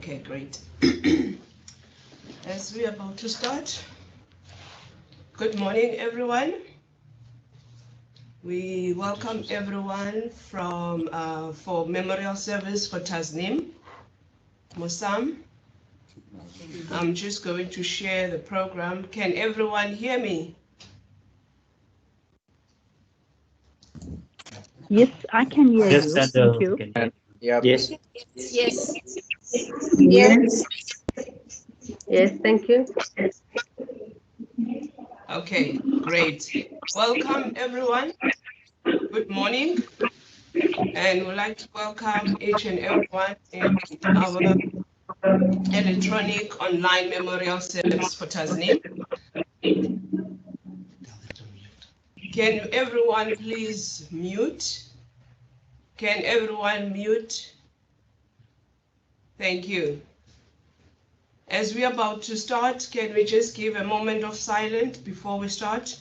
Okay, great. As we are about to start, good morning, everyone. We welcome everyone for memorial service for TASNIM MOHSAM. I'm just going to share the program. Can everyone hear me? Yes, I can hear you. Thank you. Yep. Yes. Yes. Yes. Yes, thank you. Okay, great. Welcome, everyone. Good morning. And we'd like to welcome each and everyone in our electronic online memorial service for TASNIM. Can everyone please mute? Can everyone mute? Thank you. As we're about to start, can we just give a moment of silence before we start?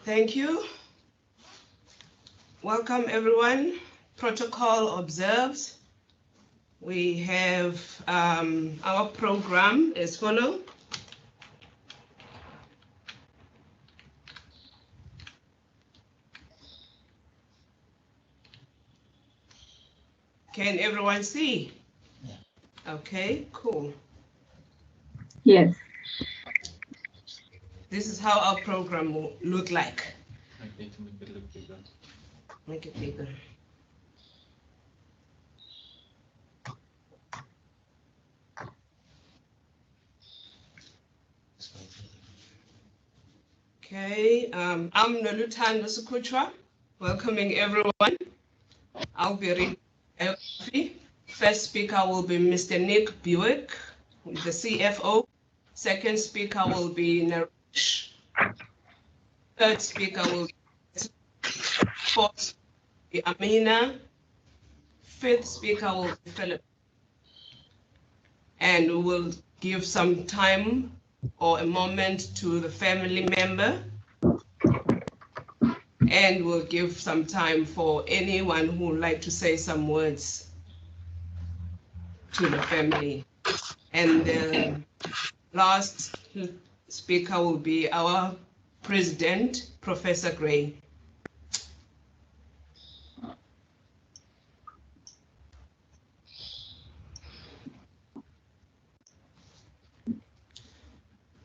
Thank you. Welcome, everyone. Protocol observed. We have our program as follows. Can everyone see? Yeah. Okay, cool. Yes. This is how our program will look like. Okay, to make it look bigger. Make it bigger. Okay, I'm Noluthando Sukuchwa, welcoming everyone. I'll be reading biography. First speaker will be Mr. Nick Buick, the CFO. Second speaker will be Raksha. Third speaker will be fourth will be Amina. Fifth speaker will be Philip. And we will give some time or a moment to the family member. And we'll give some time for anyone who would like to say some words to the family. And the last speaker will be our president, Professor Gray.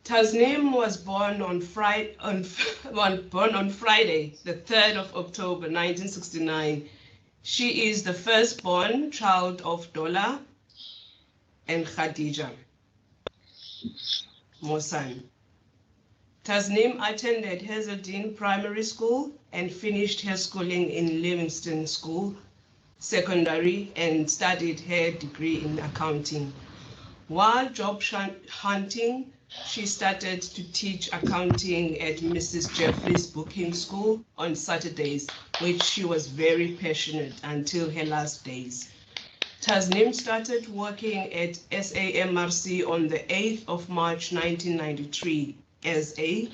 TASNIM was born on Friday, the 3rd of October, 1969. She is the firstborn child of Dola and Khadija Mohsam. TASNIM attended Hazeldean Primary School and finished her schooling in Livingston School Secondary and studied her degree in accounting. While job hunting, she started to teach accounting at Mrs. Jeffrey's Booking School on Saturdays, which she was very passionate until her last days. TASNIM started working at SAMRC on the 8th of March 1993 as a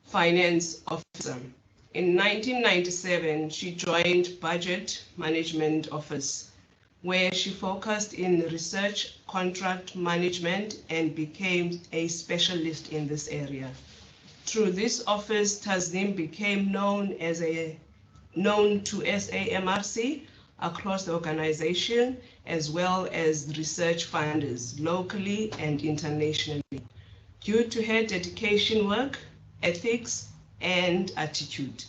finance officer. In 1997, she joined Budget Management Office, where she focused in research, contract management, and became a specialist in this area. Through this office, TASNIM became known to SAMRC across the organization, as well as research funders locally and internationally, due to her dedication work, ethics, and attitude.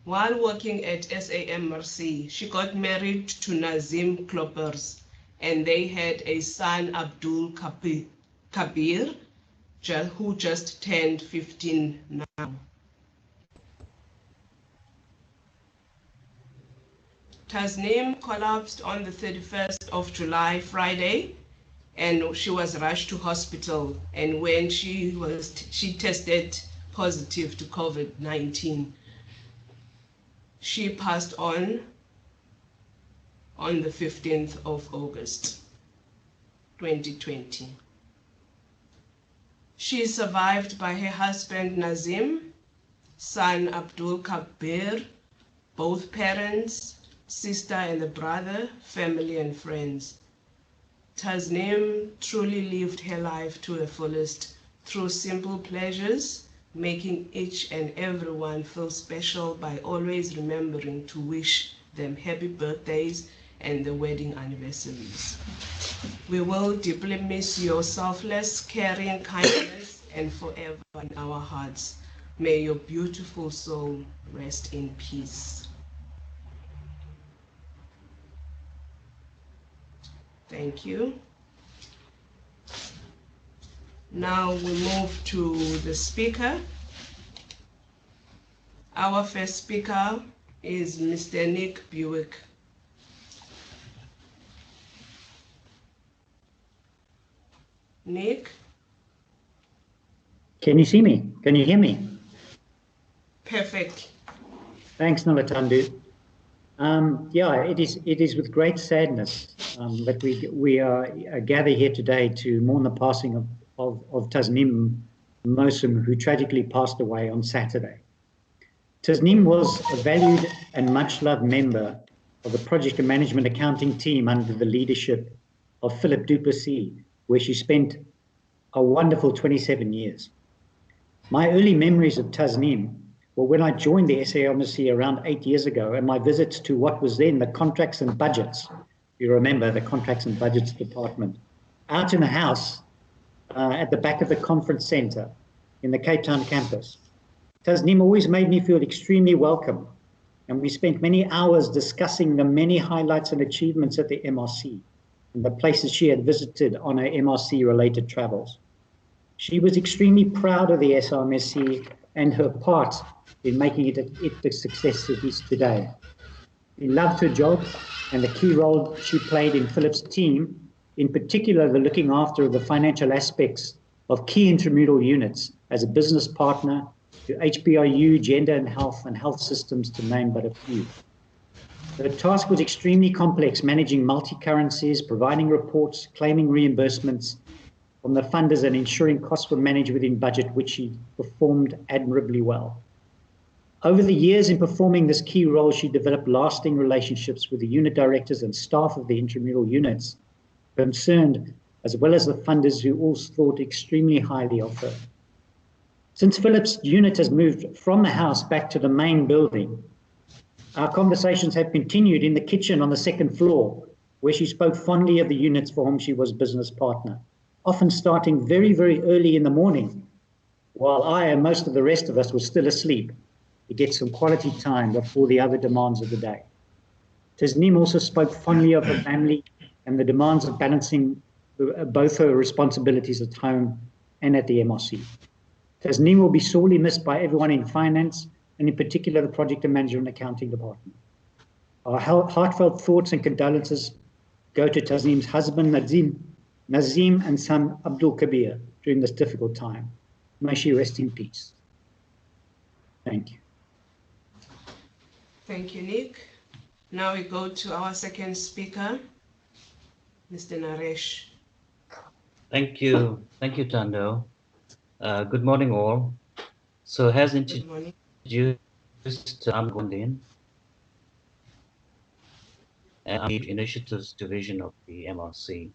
While working at SAMRC, she got married to Nazim Kloppers, and they had a son, Abdul Kabir, who just turned 15 now. TASNIM collapsed on the 31st of July, Friday, and she was rushed to hospital. And when she tested positive to COVID-19. She passed on the 15th of August, 2020. She is survived by her husband Nazim, son Abdul Kabir, both parents, sister and a brother, family and friends. TASNIM truly lived her life to the fullest through simple pleasures, making each and everyone feel special by always remembering to wish them happy birthdays and the wedding anniversaries. We will deeply miss your selfless, caring kindness and forever in our hearts. May your beautiful soul rest in peace. Thank you. Now we move to the speaker. Our first speaker is Mr. Nick Buick. Nick? Can you see me? Can you hear me? Perfect. Thanks, Nolatandu. Yeah, it is with great sadness that we are gathered here today to mourn the passing of TASNIM MOHSAM, who tragically passed away on Saturday. TASNIM was a valued and much-loved member of the project and management accounting team under the leadership of Philip Duplessis, where she spent a wonderful 27 years. My early memories of TASNIM were when I joined the SAMC around 8 years ago, and my visits to what was then the contracts and budgets, you remember the contracts and budgets department, out in the house at the back of the conference center in the Cape Town campus. TASNIM always made me feel extremely welcome, and we spent many hours discussing the many highlights and achievements at the MRC and the places she had visited on her MRC-related travels. She was extremely proud of the SAMC and her part in making it the success it is today. She loved her job and the key role she played in Philip's team, in particular the looking after of the financial aspects of key intramural units as a business partner to HBRU, gender and health systems, to name but a few. The task was extremely complex, managing multi-currencies, providing reports, claiming reimbursements from the funders and ensuring costs were managed within budget, which she performed admirably well. Over the years in performing this key role, she developed lasting relationships with the unit directors and staff of the intramural units concerned, as well as the funders who all thought extremely highly of her. Since Philip's unit has moved from the house back to the main building, our conversations have continued in the kitchen on the second floor, where she spoke fondly of the units for whom she was business partner, often starting very, very early in the morning, while I and most of the rest of us were still asleep, to get some quality time before the other demands of the day. TASNIM also spoke fondly of her family and the demands of balancing both her responsibilities at home and at the MRC. TASNIM will be sorely missed by everyone in finance, and in particular the project and management accounting department. Our heartfelt thoughts and condolences go to TASNIM's husband Nazim and son Abdul Kabir during this difficult time. May she rest in peace. Thank you. Thank you, Nick. Now we go to our second speaker, Mr. Naresh. Thank you, Tando. Good morning, all. So, as introduced, I'm Gondin, and I'm the Initiatives Division of the MRC.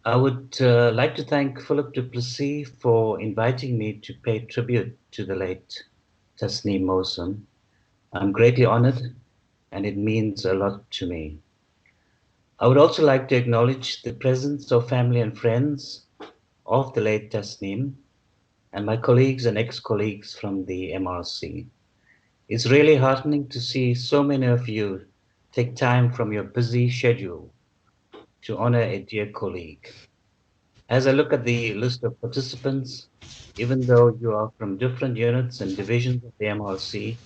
I would like to thank Philip Duplessis for inviting me to pay tribute to the late TASNIM MOHSAM. I'm greatly honored, and it means a lot to me. I would also like to acknowledge the presence of family and friends of the late TASNIM and my colleagues and ex-colleagues from the MRC. It's really heartening to see so many of you take time from your busy schedule to honor a dear colleague. As I look at the list of participants, even though you are from different units and divisions of the MRC,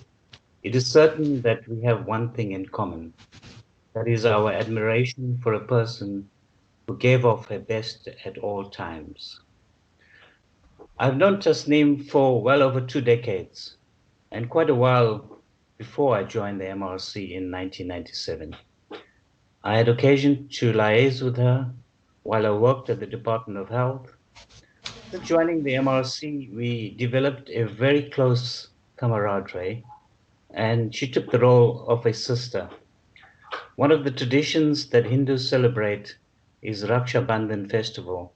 it is certain that we have one thing in common. That is our admiration for a person who gave of her best at all times. I've known TASNIM for well over 2 decades, and quite a while before I joined the MRC in 1997. I had occasion to liaise with her while I worked at the Department of Health, Since joining the MRC, we developed a very close camaraderie, and she took the role of a sister. One of the traditions that Hindus celebrate is Raksha Bandhan festival,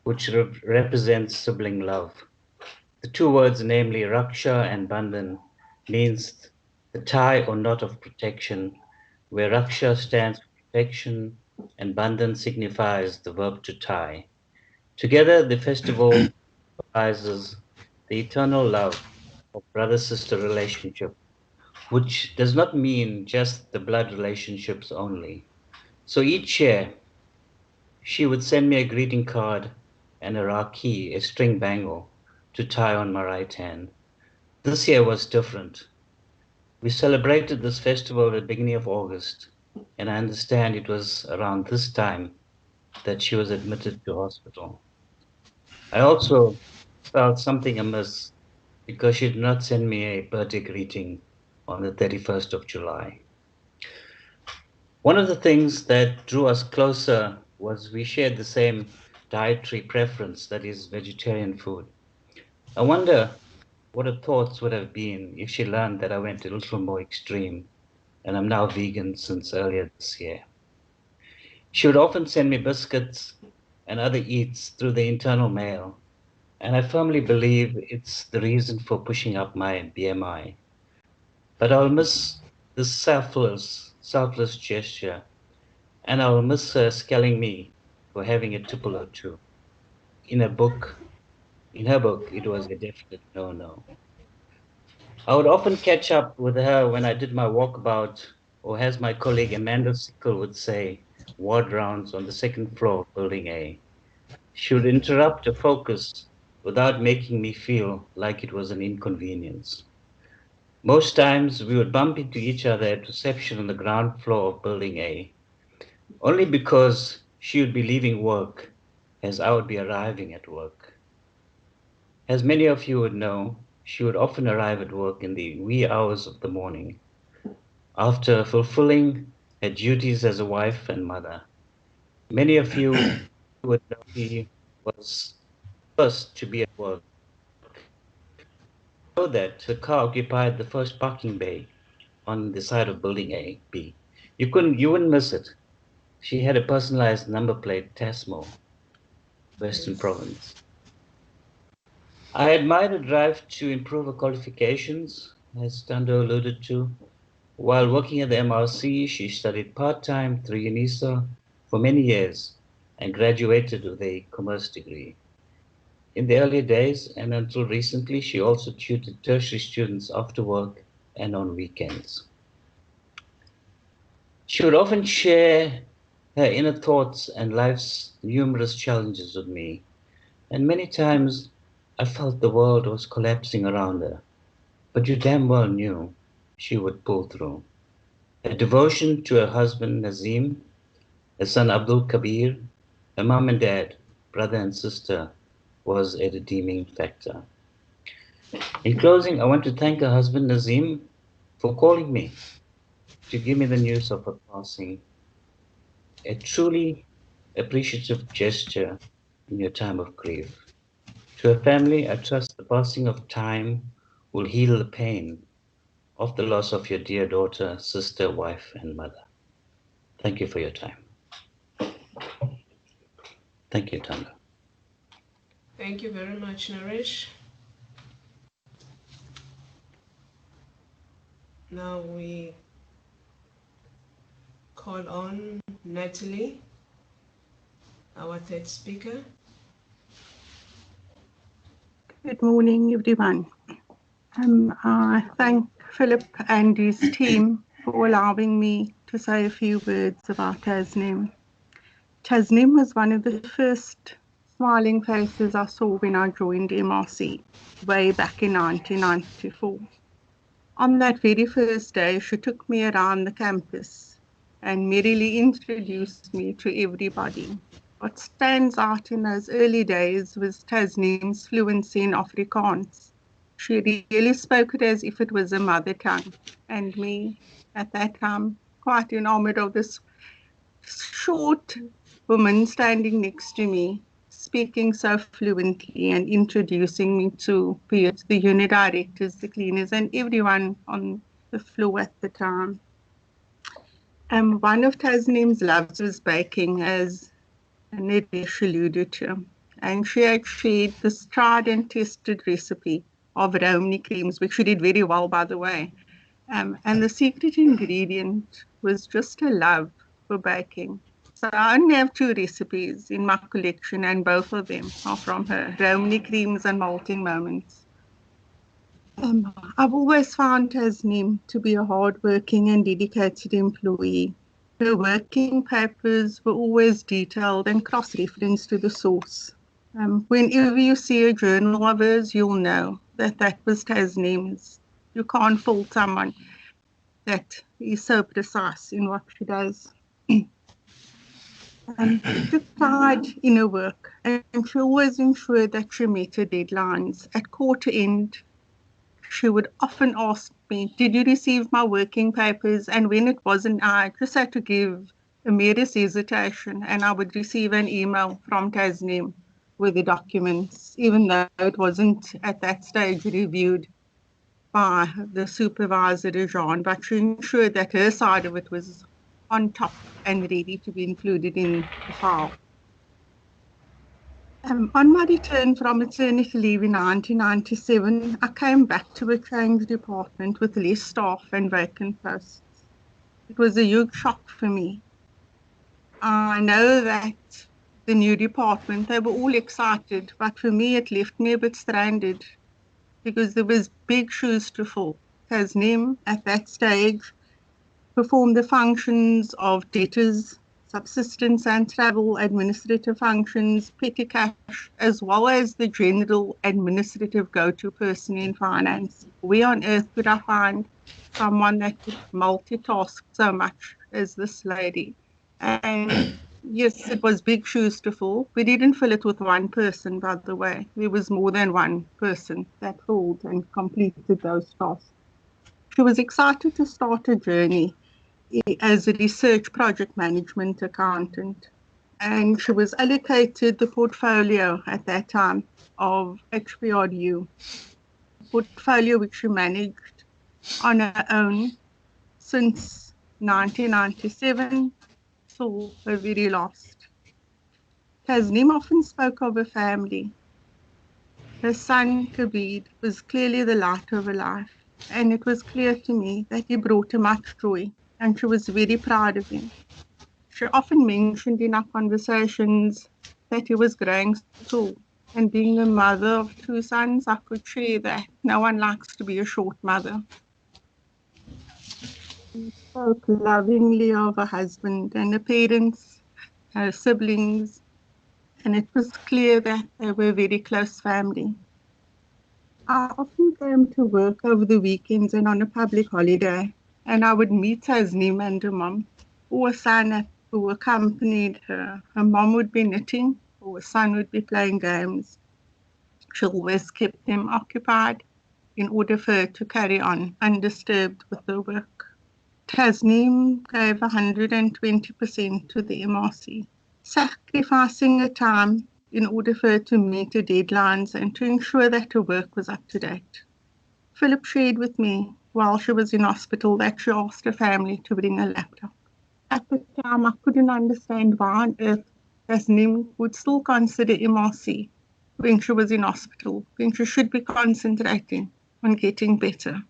which represents sibling love. The two words, namely Raksha and Bandhan, means the tie or knot of protection, where Raksha stands for protection and Bandhan signifies the verb to tie. Together, the festival symbolizes the eternal love of brother-sister relationship, which does not mean just the blood relationships only. So each year, she would send me a greeting card and a rakhi, a string bangle, to tie on my right hand. This year was different. We celebrated this festival at the beginning of August, and I understand it was around this time that she was admitted to hospital. I also felt something amiss because she did not send me a birthday greeting on the 31st of July. One of the things that drew us closer was we shared the same dietary preference, that is vegetarian food. I wonder what her thoughts would have been if she learned that I went a little more extreme and I'm now vegan since earlier this year. She would often send me biscuits and other eats through the internal mail, and I firmly believe it's the reason for pushing up my BMI. But I'll miss this selfless gesture, and I'll miss her scaling me for having a tipple or two. In her book, it was a definite no-no. I would often catch up with her when I did my walkabout, or as my colleague Amanda Sickle would say, ward rounds on the second floor of Building A. She would interrupt a focus without making me feel like it was an inconvenience. Most times we would bump into each other at reception on the ground floor of Building A, only because she would be leaving work as I would be arriving at work. As many of you would know, she would often arrive at work in the wee hours of the morning, after fulfilling her duties as a wife and mother. Many of you would know she was first to be at work. Know that her car occupied the first parking bay on the side of Building A, B. You wouldn't miss it. She had a personalized number plate, TASMO, Western Province. I admired her drive to improve her qualifications, as Tando alluded to. While working at the MRC, she studied part-time through UNISA for many years and graduated with a commerce degree. In the early days and until recently, she also tutored tertiary students after work and on weekends. She would often share her inner thoughts and life's numerous challenges with me, and many times I felt the world was collapsing around her, but you damn well knew she would pull through. Her devotion to her husband Nazim, her son Abdul Kabir, her mom and dad, brother and sister, was a redeeming factor. In closing, I want to thank her husband Nazim for calling me to give me the news of her passing. A truly appreciative gesture in your time of grief. To her family, I trust the passing of time will heal the pain of the loss of your dear daughter, sister, wife, and mother. Thank you for your time. Thank you, Tanga. Thank you very much, Naresh. Now we call on Natalie, our third speaker. Good morning, everyone. I thank Philip and his team for allowing me to say a few words about TASNIM. TASNIM was one of the first smiling faces I saw when I joined MRC way back in 1994. On that very first day, she took me around the campus and merrily introduced me to everybody. What stands out in those early days was TASNIM's fluency in Afrikaans. She really spoke it as if it was a mother tongue, and me, at that time, quite enamored of this short woman standing next to me, speaking so fluently and introducing me to the unit directors, the cleaners, and everyone on the floor at the time. One of Tasnim's loves was baking, as Nidesh alluded to, and she had shared this tried and tested recipe of Romney creams, which she did very well, by the way. And the secret ingredient was just a love for baking. So I only have 2 recipes in my collection, and both of them are from her, Romney creams and malting moments. I've always found Tasnim to be a hardworking and dedicated employee. Her working papers were always detailed and cross-referenced to the source. Whenever you see a journal of hers, you'll know that that was Tasnim's. You can't fault someone that is so precise in what she does. She took pride in her work, and she always ensured that she met her deadlines. At quarter end, she would often ask me, did you receive my working papers? And when it wasn't, I just had to give a merest hesitation, and I would receive an email from Tasnim with the documents, even though it wasn't at that stage reviewed by the supervisor, Jean, but she ensured that her side of it was on top and ready to be included in the file. On my return from maternity leave in 1997, I came back to a change department with less staff and vacant posts. It was a huge shock for me. I know that the new department, they were all excited, but for me it left me a bit stranded because there was big shoes to fill. Tasnim, at that stage, performed the functions of debtors, subsistence and travel, administrative functions, petty cash, as well as the general administrative go-to person in finance. Where on earth could I find someone that could multitask so much as this lady? And yes, it was big shoes to fill. We didn't fill it with one person, by the way. There was more than one person that filled and completed those tasks. She was excited to start a journey as a research project management accountant. And she was allocated the portfolio at that time of HPRU, portfolio which she managed on her own since 1997 till her very last. Tasnim often spoke of her family. Her son, Kabir, was clearly the light of her life, and it was clear to me that he brought her much joy, and she was very proud of him. She often mentioned in our conversations that he was growing tall, and being the mother of 2 sons, I could share that no one likes to be a short mother. She spoke lovingly of her husband and her parents, her siblings, and it was clear that they were a very close family. I often came to work over the weekends and on a public holiday, and I would meet Tasnim and her mom, or a son who accompanied her. Her mom would be knitting, or her son would be playing games. She always kept them occupied in order for her to carry on undisturbed with her work. Tasnim gave 120% to the MRC, sacrificing her time in order for her to meet her deadlines and to ensure that her work was up to date. Philip shared with me while she was in hospital that she asked her family to bring a laptop. At the time, I couldn't understand why on earth Tasnim would still consider MRC when she was in hospital, when she should be concentrating on getting better.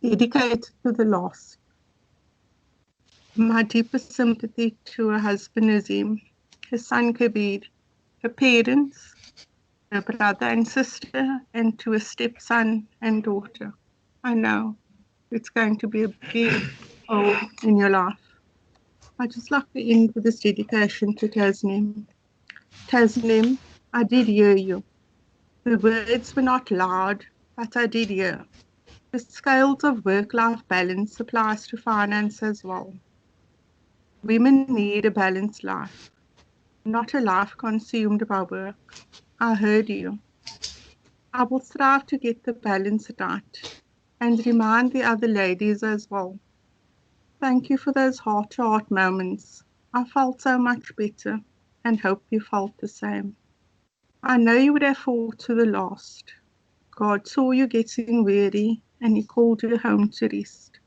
Dedicated to the last. My deepest sympathy to her husband Azim, his son Kabir, her parents, her brother and sister, and to a stepson and daughter. I know it's going to be a big hole in your life. I'd just like to end with this dedication to Tasnim. Tasnim, I did hear you. The words were not loud, but I did hear. The scales of work-life balance applies to finance as well. Women need a balanced life, not a life consumed by work. I heard you. I will strive to get the balance right and remind the other ladies as well. Thank you for those heart-to-heart moments. I felt so much better, and hope you felt the same. I know you would have fought to the last. God saw you getting weary and he called you home to rest.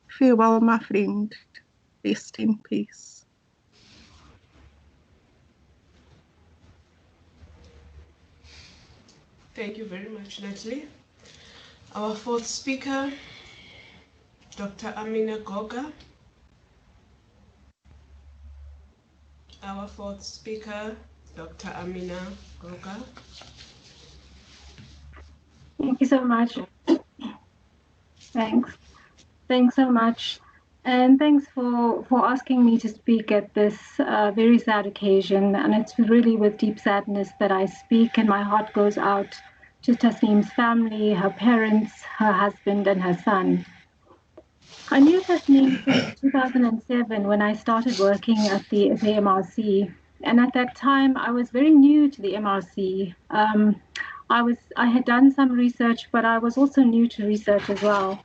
Farewell, my friend. Rest in peace. Thank you very much, Natalie. Our fourth speaker, Dr. Amina Goga. Our fourth speaker, Dr. Amina Goga. Thank you so much. Thanks. Thanks so much. And thanks for asking me to speak at this very sad occasion. And it's really with deep sadness that I speak, and my heart goes out to Tasnim's family, her parents, her husband, and her son. I knew Tasnim since 2007 when I started working at the MRC. And at that time, I was very new to the MRC. I had done some research, but I was also new to research as well.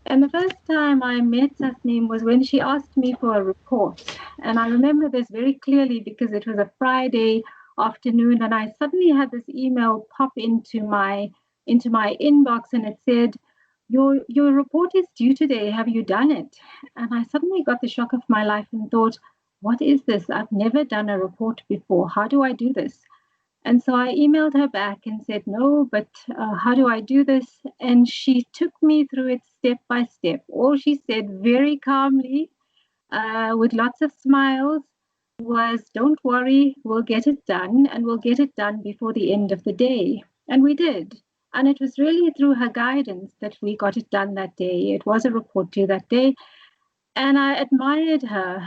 And the first time I met Tasnim was when she asked me for a report. And I remember this very clearly because it was a Friday afternoon, and I suddenly had this email pop into my inbox, and it said, your report is due today. Have you done it? And I suddenly got the shock of my life and thought, what is this? I've never done a report before. How do I do this? And so I emailed her back and said, no, but how do I do this? And she took me through it step by step. All she said very calmly, with lots of smiles, was, don't worry, we'll get it done, and we'll get it done before the end of the day. And we did. And it was really through her guidance that we got it done that day. It was a report due that day. And I admired her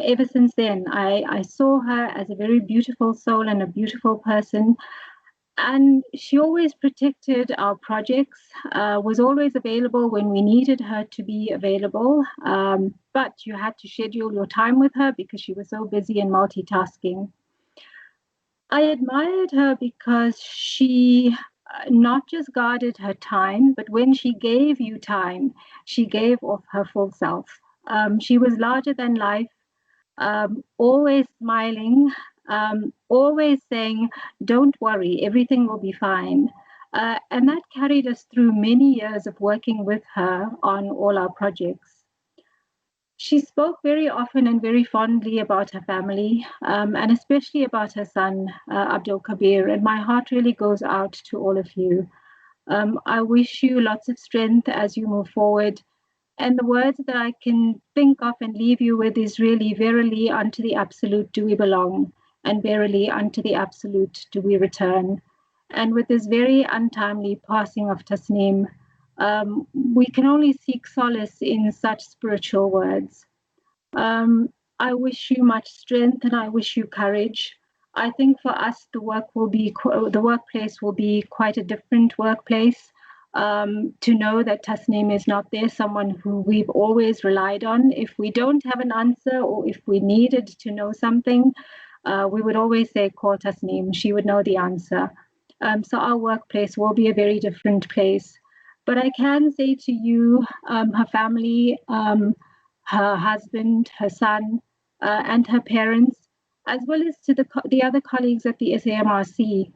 ever since then. I saw her as a very beautiful soul and a beautiful person. And she always protected our projects, was always available when we needed her to be available. But you had to schedule your time with her because she was so busy and multitasking. I admired her because she not just guarded her time, but when she gave you time, she gave of her full self. She was larger than life, always smiling, always saying, don't worry, everything will be fine. And that carried us through many years of working with her on all our projects. She spoke very often and very fondly about her family, and especially about her son, Abdul Kabir. And my heart really goes out to all of you. I wish you lots of strength as you move forward. And the words that I can think of and leave you with is really, verily unto the absolute do we belong, and verily unto the absolute do we return. And with this very untimely passing of Tasnim, we can only seek solace in such spiritual words. I wish you much strength and I wish you courage. I think for us, the workplace will be quite a different workplace. To know that Tasnim is not there, someone who we've always relied on. If we don't have an answer or if we needed to know something, we would always say, call Tasnim. She would know the answer. So our workplace will be a very different place. But I can say to you, her family, her husband, her son, and her parents, as well as to the other colleagues at the SAMRC,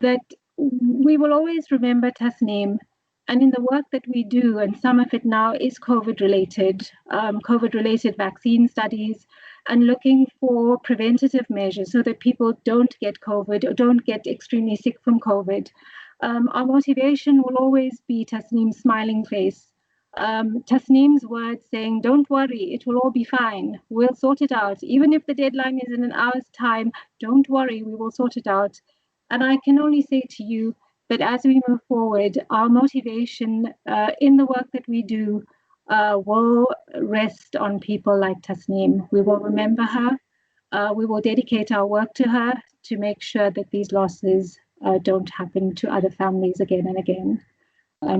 that we will always remember Tasnim. And in the work that we do, and some of it now is COVID-related vaccine studies, and looking for preventative measures so that people don't get COVID or don't get extremely sick from COVID. Our motivation will always be Tasnim's smiling face. Tasnim's words saying, don't worry, it will all be fine. We'll sort it out. Even if the deadline is in an hour's time, don't worry, we will sort it out. And I can only say to you that as we move forward, our motivation in the work that we do will rest on people like Tasnim. We will remember her. We will dedicate our work to her to make sure that these losses don't happen to other families again and again.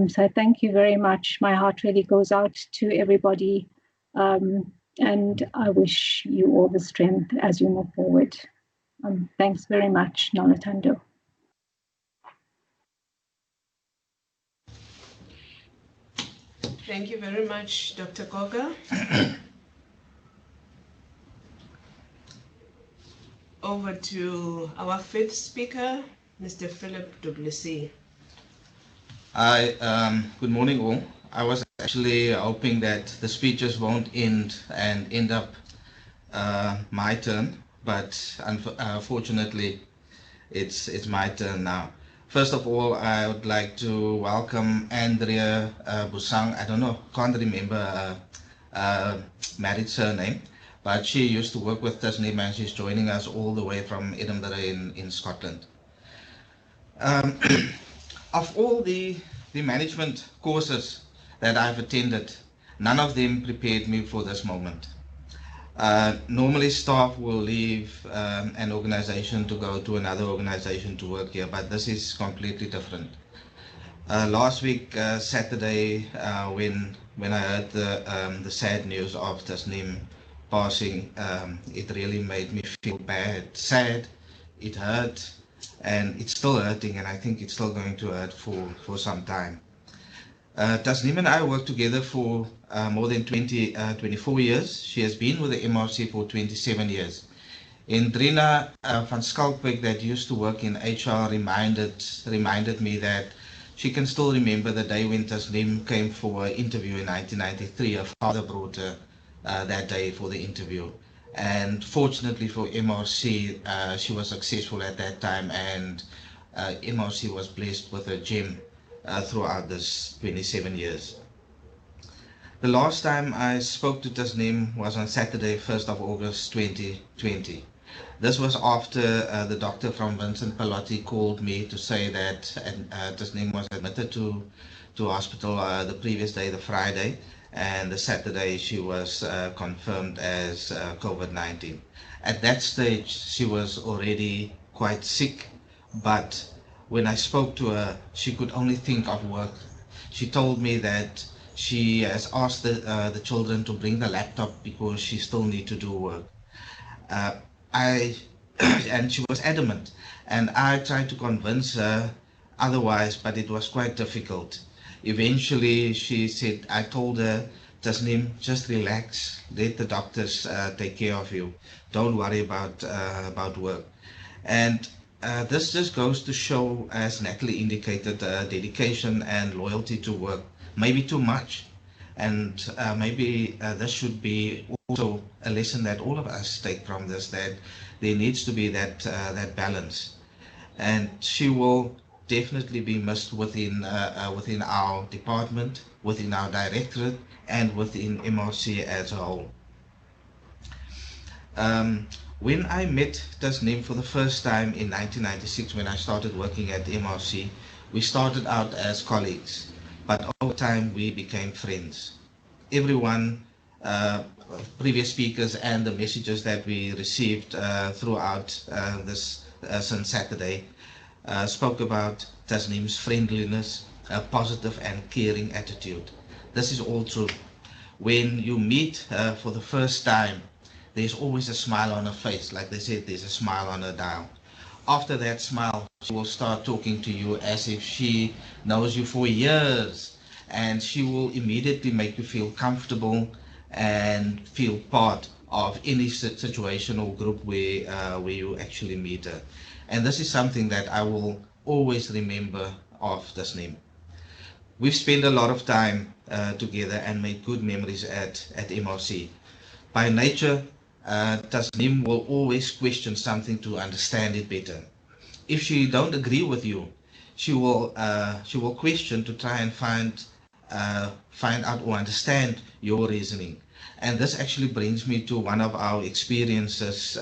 So thank you very much. My heart really goes out to everybody. And I wish you all the strength as you move forward. Thanks very much, Nolutando. Thank you very much, Dr. Goga. over to our fifth speaker, Mr. Philip Du Plessis. Hi, good morning all. I was actually hoping that the speeches won't end up my turn, but unfortunately it's my turn now. First of all, I would like to welcome Andrea Busang. I don't know, can't remember married surname, but she used to work with TASNIM and she's joining us all the way from Edinburgh in Scotland. Of all the management courses that I've attended, none of them prepared me for this moment. Normally staff will leave an organization to go to another organization to work here, but this is completely different. Last week, Saturday, when I heard the sad news of TASNIM passing, it really made me feel bad, sad, it hurt, and it's still hurting, and I think it's still going to hurt for some time. TASNIM and I worked together for more than 24 years. She has been with the MRC for 27 years. Indrina van Skalkwyk, that used to work in HR, reminded me that she can still remember the day when TASNIM came for an interview in 1993. Her father brought her that day for the interview. And fortunately for MRC, she was successful at that time, and MRC was blessed with a gem throughout this 27 years. The last time I spoke to TASNIM was on Saturday, 1st of August 2020. This was after the doctor from Vincent Pallotti called me to say that TASNIM was admitted to hospital the previous day, the Friday, and the Saturday she was confirmed as COVID-19. At that stage, she was already quite sick, but when I spoke to her, she could only think of work. She told me that she has asked the children to bring the laptop because she still needs to do work. And she was adamant, and I tried to convince her otherwise, but it was quite difficult. Eventually, she said, I told her, TASNIM, just relax, let the doctors take care of you. Don't worry about work. And this just goes to show, as Natalie indicated, dedication and loyalty to work, maybe too much. And maybe this should be also a lesson that all of us take from this, that there needs to be that balance. And she will definitely be missed within our department, within our directorate, and within MRC as a whole. When I met TASNIM for the first time in 1996, when I started working at MRC, we started out as colleagues, but over time we became friends. Everyone, previous speakers and the messages that we received throughout this since Saturday spoke about TASNIM's friendliness, a positive and caring attitude. This is all true. When you meet her for the first time, there's always a smile on her face. Like they said, there's a smile on her dial. After that smile, she will start talking to you as if she knows you for years, and she will immediately make you feel comfortable and feel part of any situation or group where you actually meet her. And this is something that I will always remember of TASNIM. We've spent a lot of time together and made good memories at MRC. By nature, TASNIM will always question something to understand it better. If she don't agree with you, she will question to try and find out or understand your reasoning. And this actually brings me to one of our experiences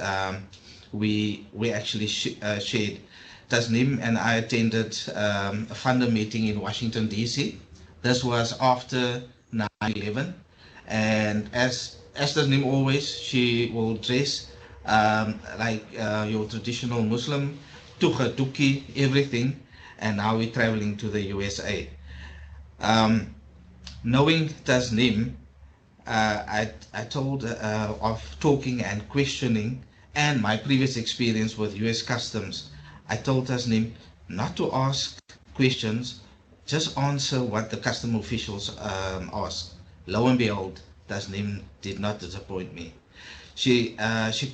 we actually shared. TASNIM and I attended a funder meeting in Washington, D.C. This was after 9/11, and as TASNIM always, she will dress like your traditional Muslim, tuqa, tuki, everything, and now we're traveling to the USA. Knowing TASNIM, I told of talking and questioning and my previous experience with US Customs. I told TASNIM not to ask questions, just answer what the custom officials ask. Lo and behold, TASNIM did not disappoint me. She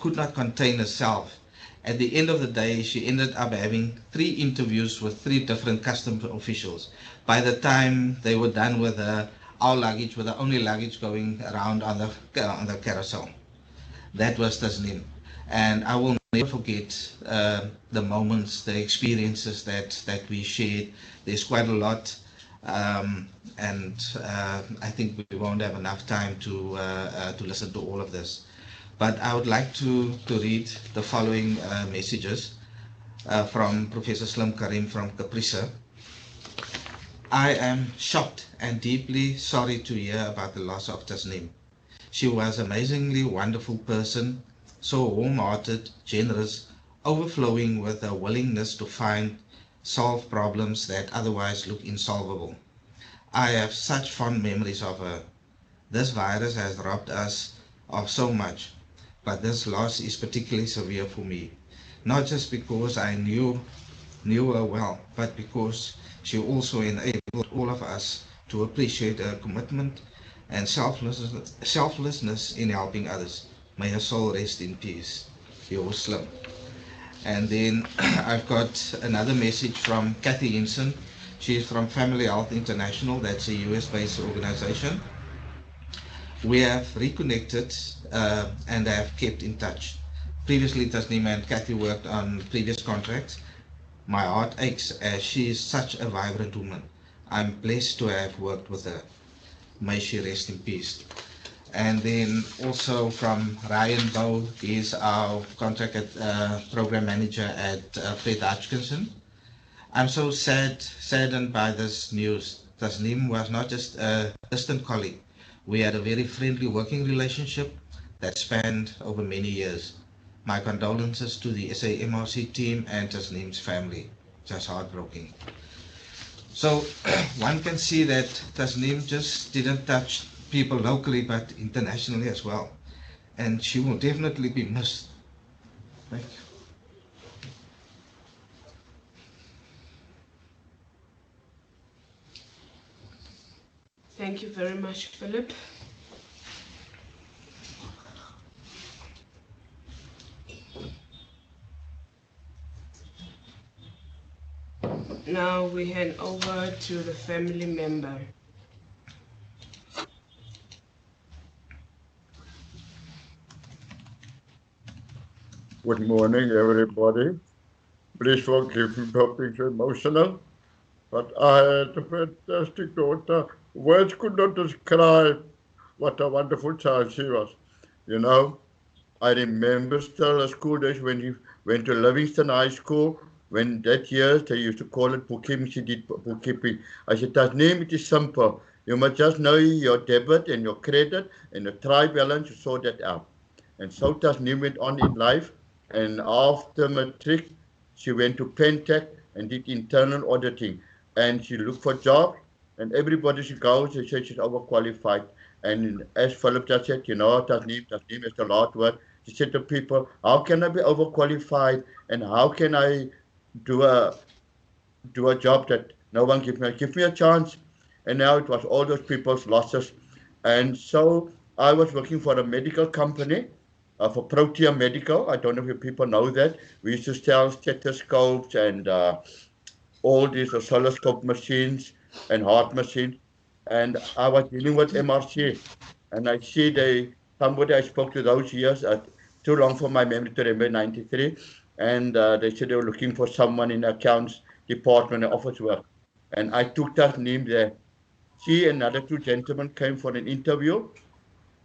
could not contain herself, At the end of the day, she ended up having 3 interviews with 3 different customs officials. By the time they were done with our luggage, with the only luggage going around on the carousel. That was TASNIM. And I will never forget the moments, the experiences that we shared. There's quite a lot. And I think we won't have enough time to listen to all of this. But I would like to read the following messages from Professor Slim Karim from Caprisa. I am shocked and deeply sorry to hear about the loss of TASNIM. She was an amazingly wonderful person, so warm-hearted, generous, overflowing with a willingness to solve problems that otherwise look insolvable. I have such fond memories of her. This virus has robbed us of so much, but this loss is particularly severe for me. Not just because I knew her well, but because she also enabled all of us to appreciate her commitment and selflessness in helping others. May her soul rest in peace. Yours, Slim. And then I've got another message from Kathy Hinson. She's from Family Health International. That's a US-based organization. We have reconnected and have kept in touch. Previously, TASNIM and Kathy worked on previous contracts. My heart aches as she is such a vibrant woman. I'm blessed to have worked with her. May she rest in peace. And then also from Ryan Bow, he's our contract program manager at Fred Hutchinson. I'm so saddened by this news. TASNIM was not just a distant colleague. We had a very friendly working relationship that spanned over many years. My condolences to the SAMRC team and TASNIM's family. Just heartbreaking. So one can see that TASNIM just didn't touch people locally, but internationally as well. And she will definitely be missed. Thank you. Thank you very much, Philip. Now we hand over to the family member. Good morning, everybody. Please forgive me for being so emotional, but I had a fantastic daughter. Words could not describe what a wonderful child she was. You know, I remember still the school days when he went to Livingston High School. When that year, they used to call it bookkeeping, she did bookkeeping. I said, TASNIM, it is simple. You must just know your debit and your credit and your trial balance to sort that out. And so TASNIM went on in life. And after matric, she went to Pentec and did internal auditing. And she looked for jobs. And everybody she goes, they said she's overqualified. And as Philip just said, you know, TASNIM is a lot word. She said to people, how can I be overqualified? And how can I do a job that no one give me a chance? And now it was all those people's losses. And so I was working for a medical company, for Protea Medical. I don't know if people know that. We used to sell stethoscopes and all these oscilloscope machines and heart machines. And I was dealing with MRC. And I see somebody I spoke to those years, too long for my memory to remember, 93. And they said they were looking for someone in accounts department and office work. And I took that name there. She and another 2 gentlemen came for an interview.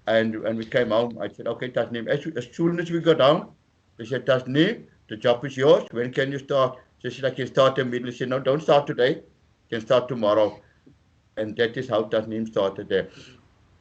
And when we came home, I said, okay, TASNIM. As soon as we got down, they said, TASNIM, the job is yours. When can you start? She said, I can start immediately. She said, no, don't start today. You can start tomorrow. And that is how TASNIM started there.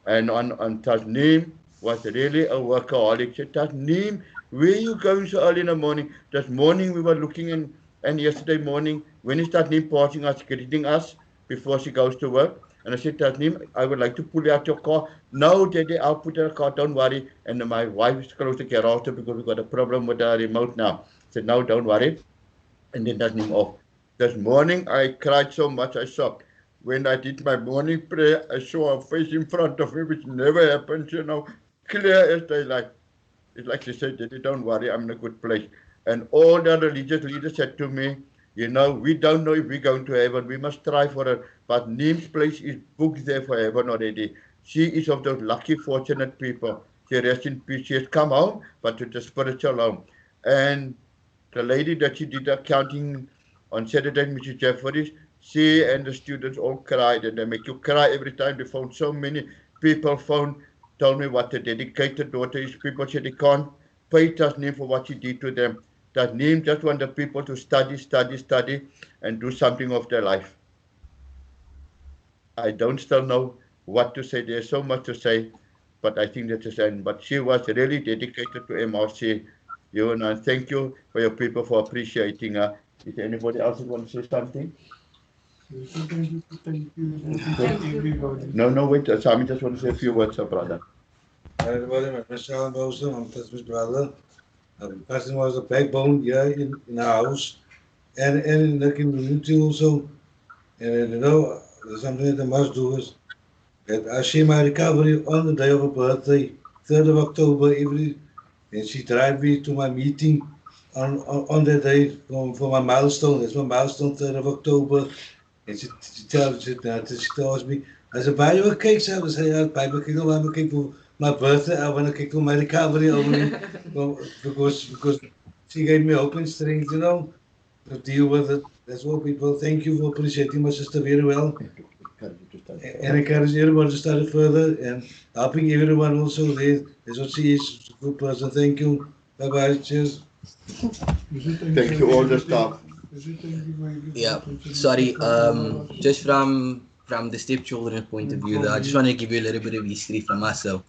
And on TASNIM was really a workaholic. She said, TASNIM, where are you going so early in the morning? This morning we were looking in, and yesterday morning, when is TASNIM passing us, greeting us before she goes to work? And I said, TASNIM, I would like to pull out your car. No, Daddy, I'll put in a car, don't worry. And my wife is close to garage because we got a problem with the remote now. I said, no, don't worry. And then TASNIM off. This morning, I cried so much, I sobbed. When I did my morning prayer, I saw her face in front of me, which never happens, you know, clear as daylight. It's like she said, Daddy, don't worry, I'm in a good place. And all the religious leaders said to me, you know, we don't know if we're going to heaven. We must try for it. But Neem's place is booked there for heaven already. She is of those lucky, fortunate people. She rests in peace. She has come home, but to the spiritual home. And the lady that she did accounting on Saturday, Mrs. Jeffries, she and the students all cried, and they make you cry every time they phone. So many people phone, told me what a dedicated daughter is. People said they can't pay Tasneem for what she did to them. Tasneem just want the people to study, study, study, and do something of their life. I don't still know what to say. There's so much to say, but I think that's the end. But she was really dedicated to MRC. You and I thank you for your people for appreciating her. Is there anybody else who wants to say something? Thank you. No, wait. Sami just want to say a few words, brother. Everybody, my friend Sean Mohsam, I'm Tasmin's brother. Tasmin was the backbone here in our house and in the community also. And you know, there's something that I must do is that I share my recovery on the day of her birthday, 3rd of October, and she drive me to my meeting on that day for my milestone. That's my milestone, 3rd of October. And she tells me, I said, buy you a cake, sir. I said, I'll buy me a cake for my birthday. I want a cake for my recovery only. because she gave me hope and strength, you know, to deal with it. That's all, people. Thank you for appreciating my sister very well. And encourage everyone to study further and helping everyone also there. That's what she is, a good person. Thank you. Bye-bye. Cheers. Thank you all the staff. Yeah, sorry, just from the stepchildren's point of view, I just want to give you a little bit of history from myself.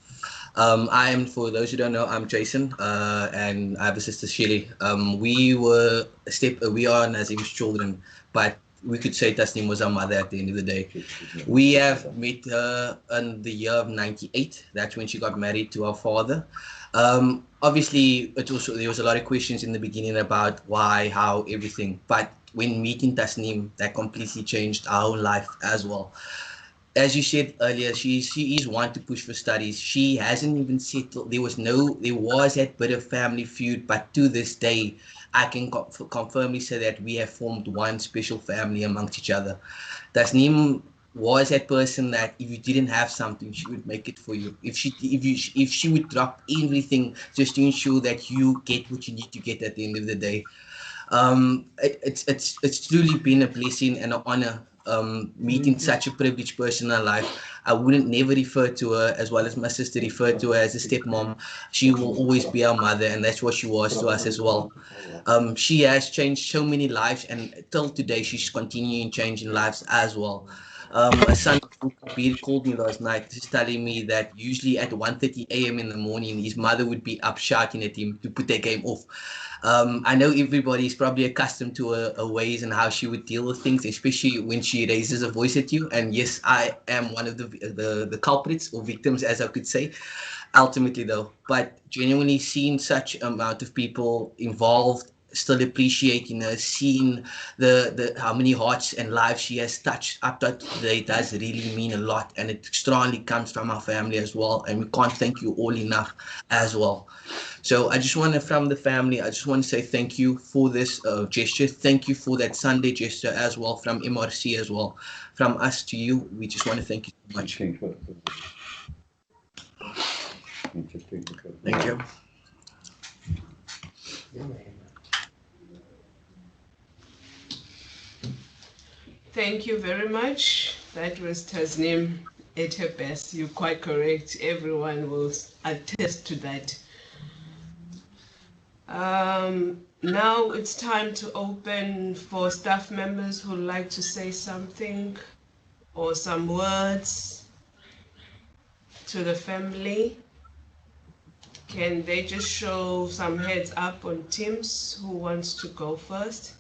I am, for those who don't know, I'm Jason, and I have a sister, Shelly. We are Nazim's children, but we could say Tasneem was our mother at the end of the day. We have met her in the year of 98. That's when she got married to our father. Obviously, there was a lot of questions in the beginning about why, how, everything. But when meeting Tasneem, that completely changed our own life as well. As you said earlier, she is one to push for studies. She hasn't even settled. There was that bit of family feud, but to this day, I can confirmly say that we have formed one special family amongst each other. Tasneem was that person that if you didn't have something, she would make it for you. If she would drop everything just to ensure that you get what you need to get at the end of the day. It's truly been a blessing and an honor meeting such a privileged person in her life. I wouldn't never refer to her, as well as my sister referred to her as a stepmom. She will always be our mother, and that's what she was to us as well. She has changed so many lives, and till today she's continuing changing lives as well. A son called me last night just telling me that usually at 1:30 a.m. in the morning his mother would be up shouting at him to put their game off. I know everybody is probably accustomed to her ways and how she would deal with things, especially when she raises a voice at you. And yes, I am one of the culprits or victims, as I could say, ultimately though. But genuinely seeing such amount of people involved, still appreciating her, seeing the how many hearts and lives she has touched up to today does really mean a lot, and it strongly comes from our family as well, and we can't thank you all enough as well. So I just want to, from the family, I just want to say thank you for this gesture. Thank you for that Sunday gesture as well from MRC as well. From us to you, we just want to thank you so much. Thank you. Thank you very much. That was Tasneem at her best. You're quite correct. Everyone will attest to that. Now it's time to open for staff members who would like to say something or some words to the family. Can they just show some heads up on Teams? Who wants to go first?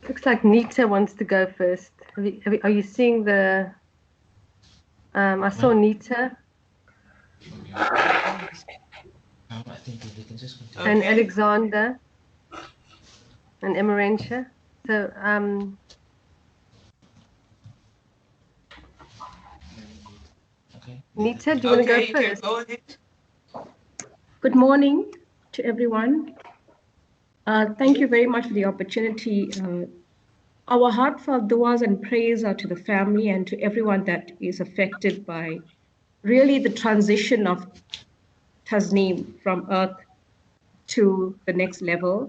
Looks like Nita wants to go first. Are you seeing the... I saw Nita. And Alexander and Emerentia. So So, Okay. Nita, do you want to go Okay, you can first? go ahead. Good morning to everyone. Thank you very much for the opportunity. Our heartfelt duas and prayers are to the family and to everyone that is affected by really the transition of TASNIM from Earth to the next level.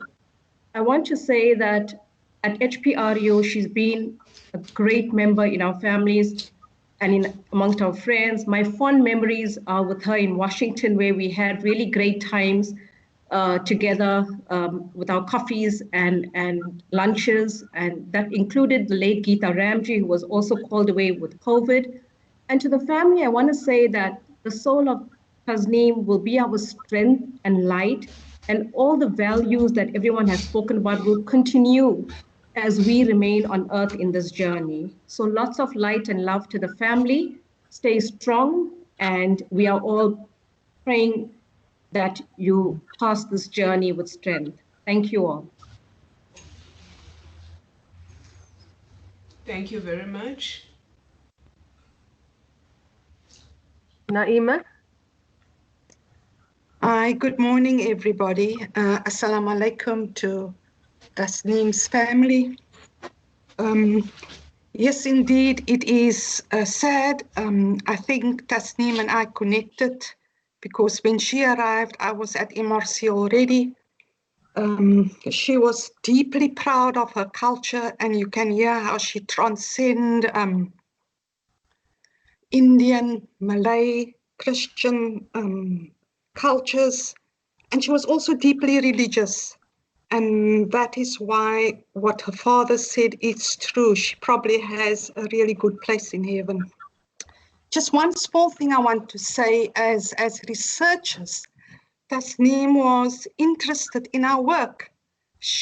I want to say that at HPRU, she's been a great member in our families and amongst our friends. My fond memories are with her in Washington, where we had really great times together with our coffees and lunches. And that included the late Geeta Ramji, who was also called away with COVID. And to the family, I want to say that the soul of TASNIM will be our strength and light, and all the values that everyone has spoken about will continue as we remain on earth in this journey. So lots of light and love to the family. Stay strong, and we are all praying that you pass this journey with strength. Thank you all. Thank you very much. Naima? Hi, good morning, everybody. Assalamu alaikum to TASNIM's family. Yes, indeed, it is sad. I think TASNIM and I connected because when she arrived, I was at MRC already. She was deeply proud of her culture, and you can hear how she transcended Indian, Malay, Christian cultures, and she was also deeply religious. And that is why what her father said is true. She probably has a really good place in heaven. Just one small thing I want to say, as researchers, TASNIM was interested in our work.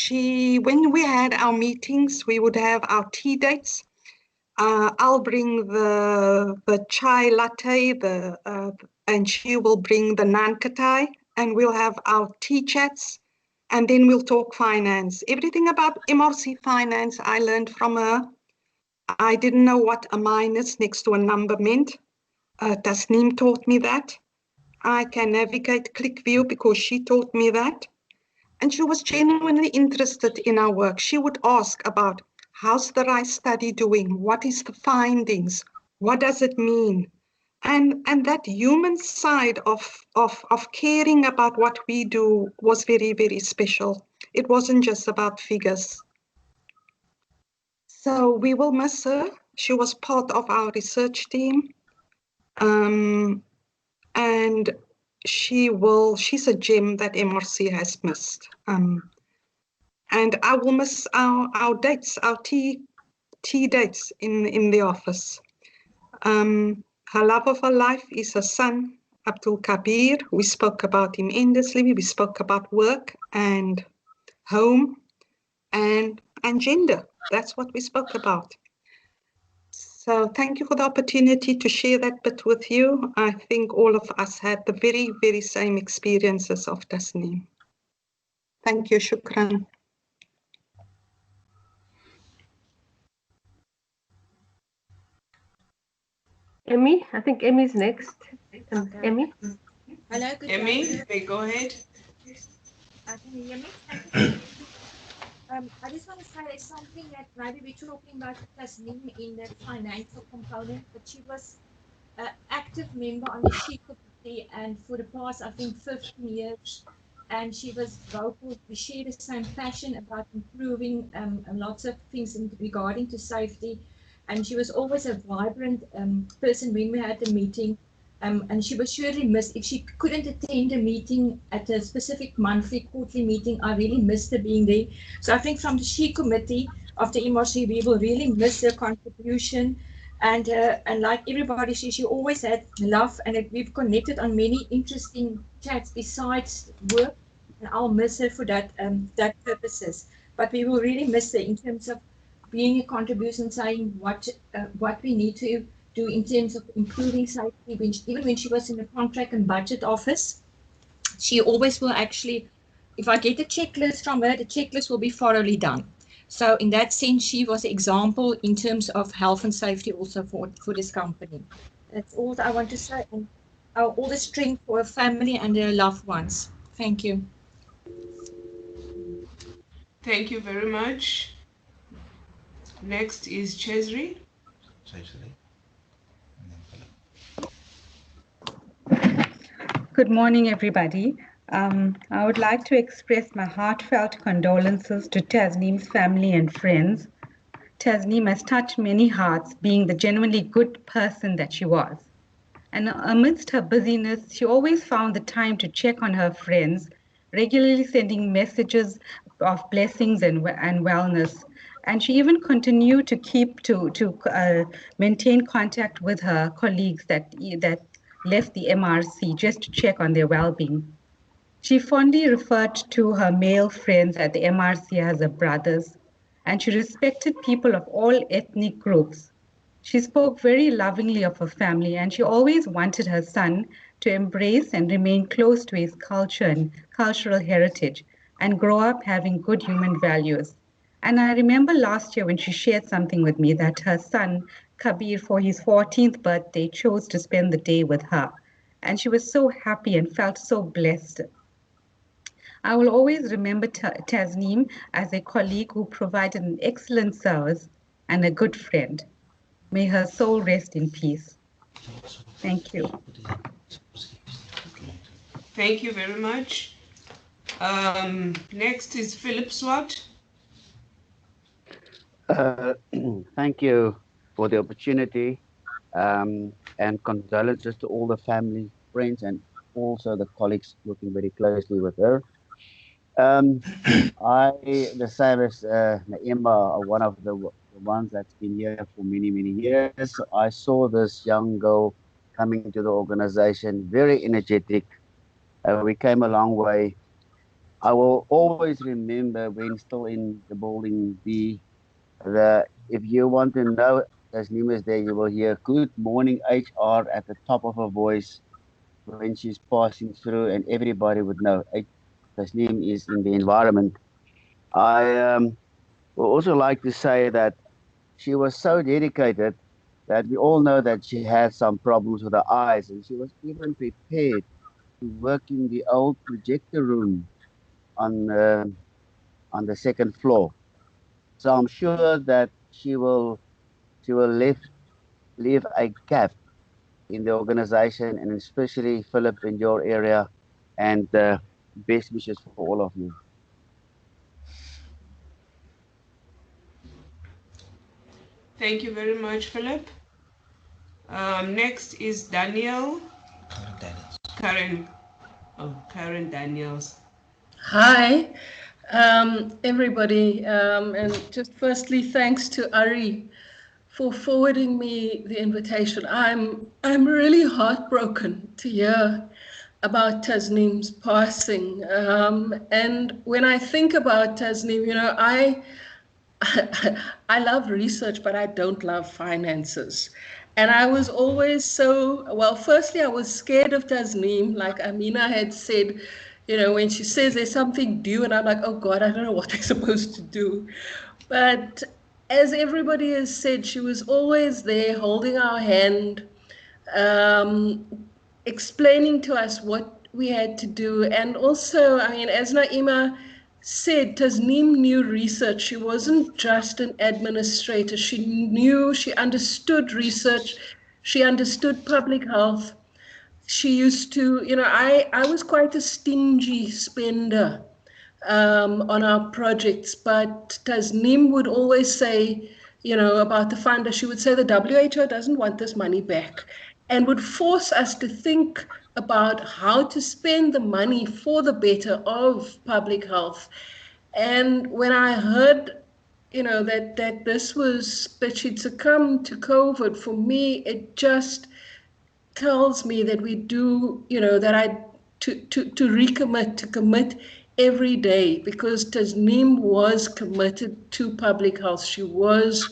When we had our meetings, we would have our tea dates. I'll bring the chai latte, and she will bring the naan katai, and we'll have our tea chats, and then we'll talk finance. Everything about MRC finance I learned from her. I didn't know what a minus next to a number meant. TASNIM taught me that. I can navigate ClickView because she taught me that. And she was genuinely interested in our work. She would ask about, how's the rice study doing? What is the findings? What does it mean? And that human side of caring about what we do was very, very special. It wasn't just about figures. So we will miss her. She was part of our research team. And she's a gem that MRC has missed. And I will miss our dates, our tea dates in the office. Her love of her life is her son, Abdul Kabir. We spoke about him endlessly. We spoke about work and home and gender. That's what we spoke about. So thank you for the opportunity to share that bit with you. I think all of us had the very, very same experiences of TASNIM. Thank you, shukran. Emmy? I think Emmy's next. Emmy? Hello, good Emmy, day. go ahead. Can you hear me? I just want to say there's something that maybe we're talking about TASNIM in the financial component, but she was an active member on the She Committee, and for the past, I think, 15 years, and she was vocal. We share the same passion about improving lots of things regarding to safety, and she was always a vibrant person when we had the meeting. And she was surely missed. If she couldn't attend a meeting at a specific monthly, quarterly meeting, I really missed her being there. So I think from the She Committee of the MRC, we will really miss her contribution. And like everybody, she always had love, and we've connected on many interesting chats besides work. And I'll miss her for that purposes. But we will really miss her in terms of being a contribution, saying what we need to do in terms of improving safety. Even when she was in the contract and budget office, she always will actually, if I get a checklist from her, the checklist will be thoroughly done. So in that sense, she was an example in terms of health and safety also for this company. That's all that I want to say. And all the strength for her family and their loved ones. Thank you. Thank you very much. Next is Chesri. Good morning, everybody. I would like to express my heartfelt condolences to Tasnim's family and friends. Tasnim has touched many hearts, being the genuinely good person that she was. And amidst her busyness, she always found the time to check on her friends, regularly sending messages of blessings and wellness. And she even continued to maintain contact with her colleagues that left the MRC just to check on their well-being. She fondly referred to her male friends at the MRC as her brothers, and she respected people of all ethnic groups. She spoke very lovingly of her family, and she always wanted her son to embrace and remain close to his culture and cultural heritage and grow up having good human values. And I remember last year when she shared something with me that her son, Kabir, for his 14th birthday, chose to spend the day with her. And she was so happy and felt so blessed. I will always remember Tasnim as a colleague who provided an excellent service and a good friend. May her soul rest in peace. Thank you. Thank you very much. Next is Philip Swart. Thank you for the opportunity, and condolences to all the family, friends, and also the colleagues working very closely with her. I, the same as Naima, one of the ones that's been here for many, many years. I saw this young girl coming to the organization, very energetic. We came a long way. I will always remember when still in the building B, if you want to know Tasnim is there, you will hear good morning HR at the top of her voice when she's passing through, and everybody would know Tasnim is in the environment. I would also like to say that she was so dedicated that we all know that she had some problems with her eyes, and she was even prepared to work in the old projector room on the second floor. So I'm sure that she will leave a gap in the organization, and especially Philip in your area, and best wishes for all of you. Thank you very much, Philip. Next is Daniel. Karen Daniels. Hi, everybody. And just firstly, thanks to Ari for forwarding me the invitation. I'm really heartbroken to hear about Tasnim's passing. And when I think about Tasnim, you know, I love research, but I don't love finances. And I was always firstly, I was scared of Tasnim, like Amina had said, you know, when she says there's something due, and I'm like, oh God, I don't know what I'm supposed to do. But as everybody has said, she was always there holding our hand, explaining to us what we had to do. And also, I mean, as Naima said, Tasnim knew research. She wasn't just an administrator. She understood research. She understood public health. She used to, you know, I was quite a stingy spender on our projects, but Tasnim would always say, you know, about the funder, she would say the WHO doesn't want this money back, and would force us to think about how to spend the money for the better of public health. And when I heard, you know, that she'd succumbed to COVID, for me, it just tells me that we do, you know, that to commit every day, because Tasnim was committed to public health. She was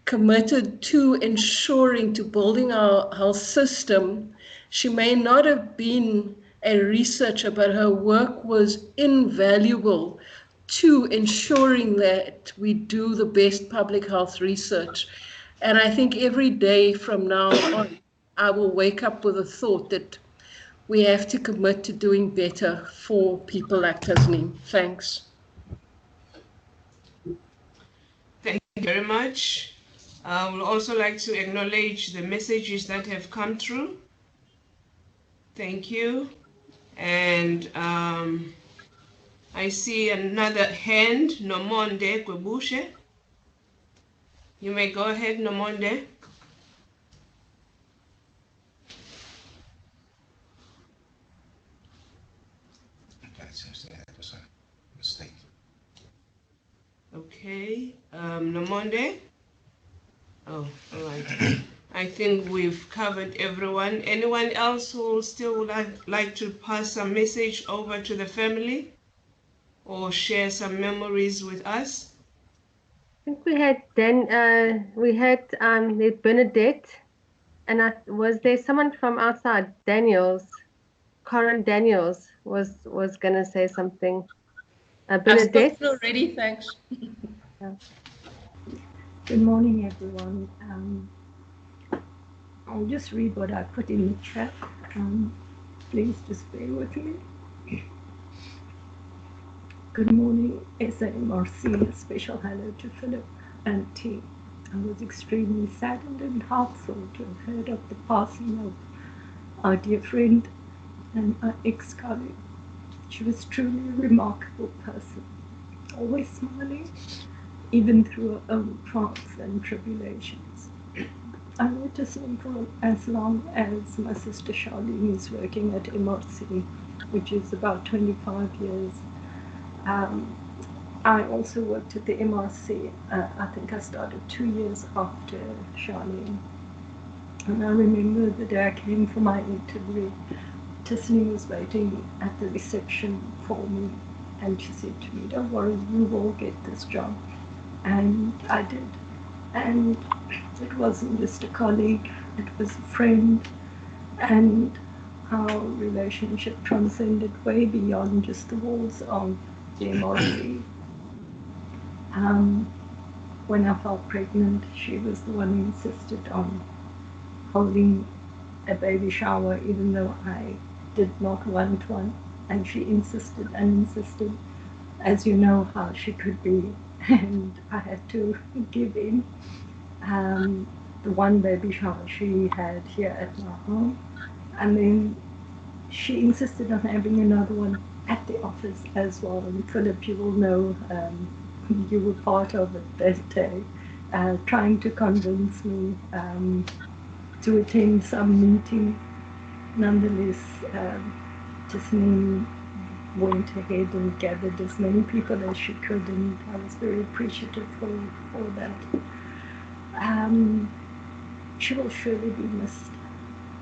committed to ensuring, to building our health system. She may not have been a researcher, but her work was invaluable to ensuring that we do the best public health research. And I think every day from now on, I will wake up with a thought that we have to commit to doing better for people like TASNIM. Thanks. Thank you very much. I would also like to acknowledge the messages that have come through. Thank you. And I see another hand, Nomonde Kwebushe. You may go ahead, Nomonde. It seems that was a mistake. Okay, Nomonde. Oh, all right. I think we've covered everyone. Anyone else who still would like to pass some message over to the family or share some memories with us? I think we had Bernadette, and was there someone from outside? Corin Daniels was gonna say something. Bernadette. I've spoken already, thanks. Yeah. Good morning, everyone. I'll just read what I put in the chat. Please just bear with me. Good morning, SAMRC. A special hello to Philip and team. I was extremely saddened and heartful to have heard of the passing of our dear friend and our ex-colleague. She was truly a remarkable person, always smiling, even through her own triumphs and tribulations. I noticed him for as long as my sister Charlene is working at MRC, which is about 25 years. I also worked at the MRC. I think I started 2 years after Charlene. And I remember the day I came for my interview, TASNIM was waiting at the reception for me, and she said to me, "Don't worry, you will get this job." And I did. And it wasn't just a colleague, it was a friend, and our relationship transcended way beyond just the walls of the MRC. When I felt pregnant, she was the one who insisted on holding a baby shower, even though I did not want one, and she insisted and insisted, as you know how she could be, and I had to give in. The one baby shower she had here at my home, and then she insisted on having another one at the office as well. And Philip, you will know, you were part of it that day, trying to convince me to attend some meeting. Nonetheless, TASNIM went ahead and gathered as many people as she could, and I was very appreciative for that. She will surely be missed.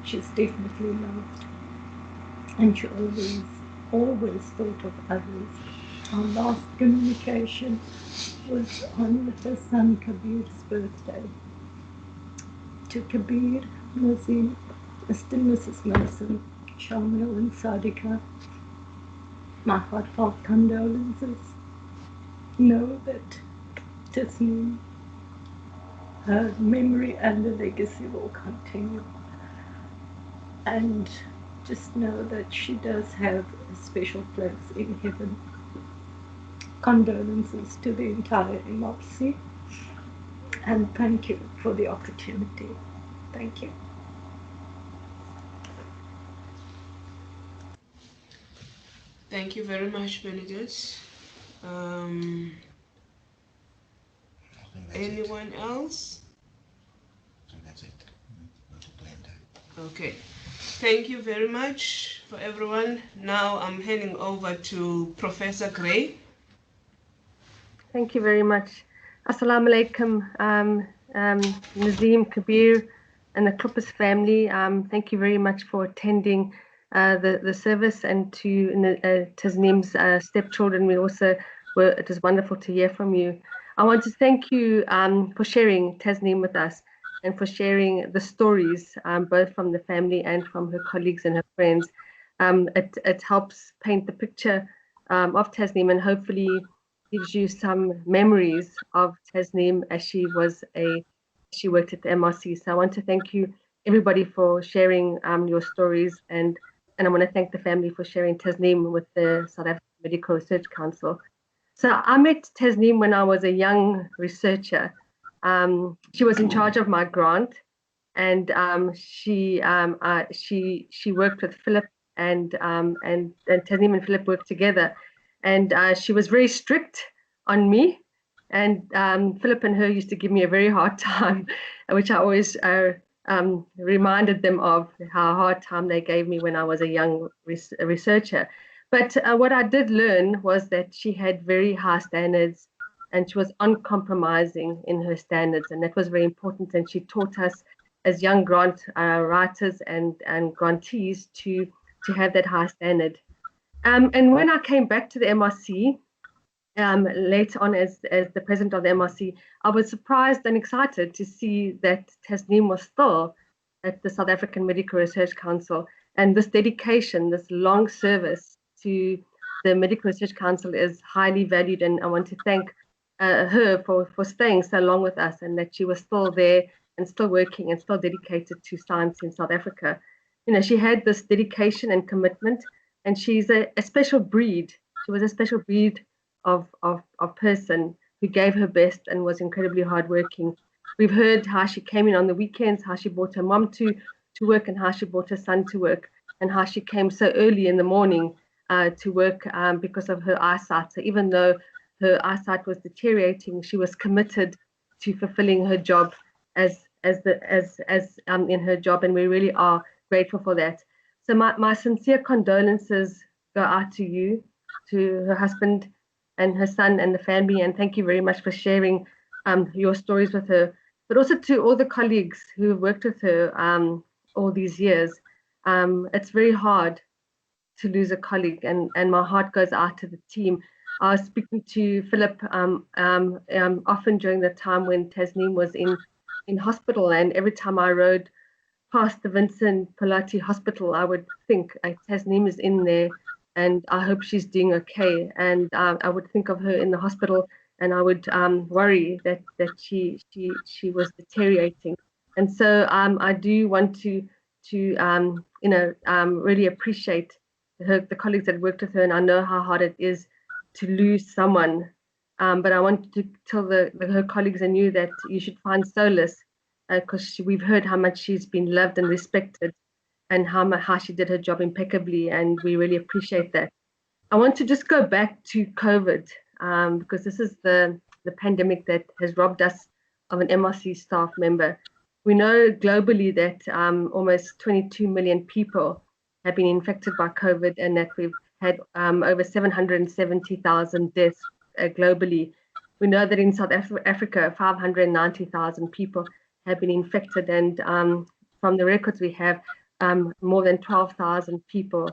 She's definitely loved, and she always thought of others. Our last communication was on her son Kabir's birthday. To Kabir, Nazim, Mr. and Mrs. Mason, Shamil and Sadika, my heartfelt condolences. Know that TASNIM, her memory and the legacy will continue. And just know that she does have a special place in heaven. Condolences to the entire MRC, and thank you for the opportunity. Thank you. Thank you very much, Bernadette. Anyone else? That's it. Okay. Thank you very much for everyone. Now I'm handing over to Professor Gray. Thank you very much. Assalamu alaikum, Nazim, Kabir, and the Kluppers family. Thank you very much for attending the service, and to TASNIM's stepchildren. It was wonderful to hear from you. I want to thank you for sharing TASNIM with us, and for sharing the stories, both from the family and from her colleagues and her friends. It helps paint the picture of TASNIM, and hopefully gives you some memories of Tasnim as she worked at the MRC. So I want to thank you, everybody, for sharing your stories, and I want to thank the family for sharing Tasnim with the South African Medical Research Council. So I met Tasnim when I was a young researcher. She was in charge of my grant, and she worked with Philip, and Tasnim and Philip worked together, and she was very strict on me, and Philip and her used to give me a very hard time, which I always reminded them of how hard time they gave me when I was a young researcher. But what I did learn was that she had very high standards, and she was uncompromising in her standards, and that was very important. And she taught us as young grant writers and grantees to have that high standard. And when I came back to the MRC later on as the president of the MRC, I was surprised and excited to see that Tasnim was still at the South African Medical Research Council, and this dedication, this long service to the Medical Research Council is highly valued, and I want to thank her for staying so long with us, and that she was still there and still working and still dedicated to science in South Africa. You know, she had this dedication and commitment, and she's a special breed. She was a special breed of person who gave her best and was incredibly hardworking. We've heard how she came in on the weekends, how she brought her mom to work, and how she brought her son to work, and how she came so early in the morning to work because of her eyesight. So even though her eyesight was deteriorating, she was committed to fulfilling her job as in her job, and we really are grateful for that. So my sincere condolences go out to you, to her husband and her son and the family, and thank you very much for sharing your stories with her, but also to all the colleagues who have worked with her all these years. It's very hard to lose a colleague, and my heart goes out to the team. I was speaking to Philip often during the time when Tasnim was in hospital, and every time I rode past the Vincent Pallotti Hospital, I would think Tasnim is in there, and I hope she's doing okay. And I would think of her in the hospital, and I would worry that she was deteriorating. And so I do want to really appreciate the colleagues that worked with her, and I know how hard it is to lose someone. But I want to tell her colleagues and you that you should find solace, because we've heard how much she's been loved and respected, and how she did her job impeccably, and we really appreciate that. I want to just go back to COVID, because this is the pandemic that has robbed us of an MRC staff member. We know globally that almost 22 million people have been infected by COVID, and that we've had over 770,000 deaths globally. We know that in South Africa, 590,000 people have been infected, and from the records we have, more than 12,000 people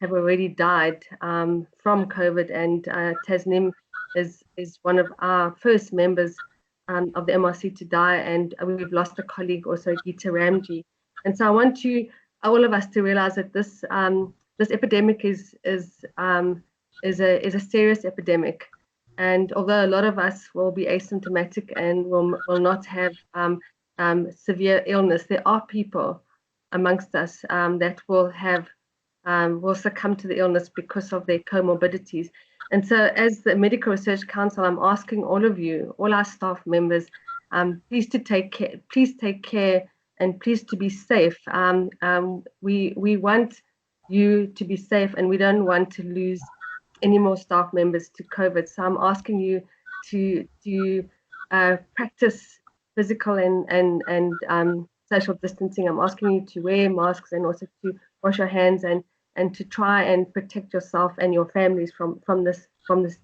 have already died from COVID, and Tasnim is one of our first members of the MRC to die, and we've lost a colleague also, Geeta Ramji. And so I want all of us to realize that this epidemic is a serious epidemic, and although a lot of us will be asymptomatic and will not have severe illness, there are people amongst us that will succumb to the illness because of their comorbidities. And so as the Medical Research Council, I'm asking all of you, all our staff members, please take care and please to be safe. We want you to be safe, and we don't want to lose any more staff members to COVID. So I'm asking you to practice physical and social distancing. I'm asking you to wear masks and also to wash your hands and to try and protect yourself and your families from this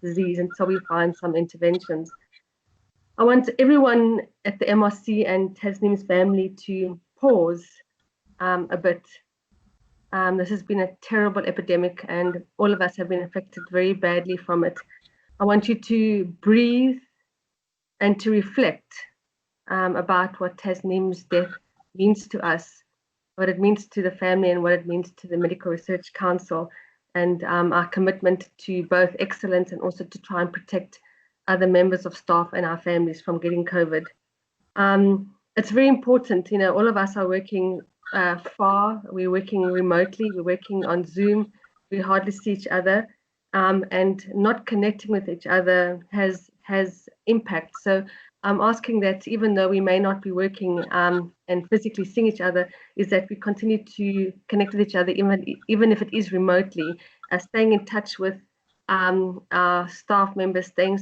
disease until we find some interventions. I want everyone at the MRC and Tasnim's family to pause a bit. This has been a terrible epidemic, and all of us have been affected very badly from it. I want you to breathe and to reflect about what Tasnim's death means to us, what it means to the family, and what it means to the Medical Research Council, and our commitment to both excellence and also to try and protect other members of staff and our families from getting COVID. It's very important, all of us are working far, we're working remotely, we're working on Zoom, we hardly see each other, and not connecting with each other has impact. So I'm asking that even though we may not be working and physically seeing each other, is that we continue to connect with each other, even if it is remotely, staying in touch with our staff members, staying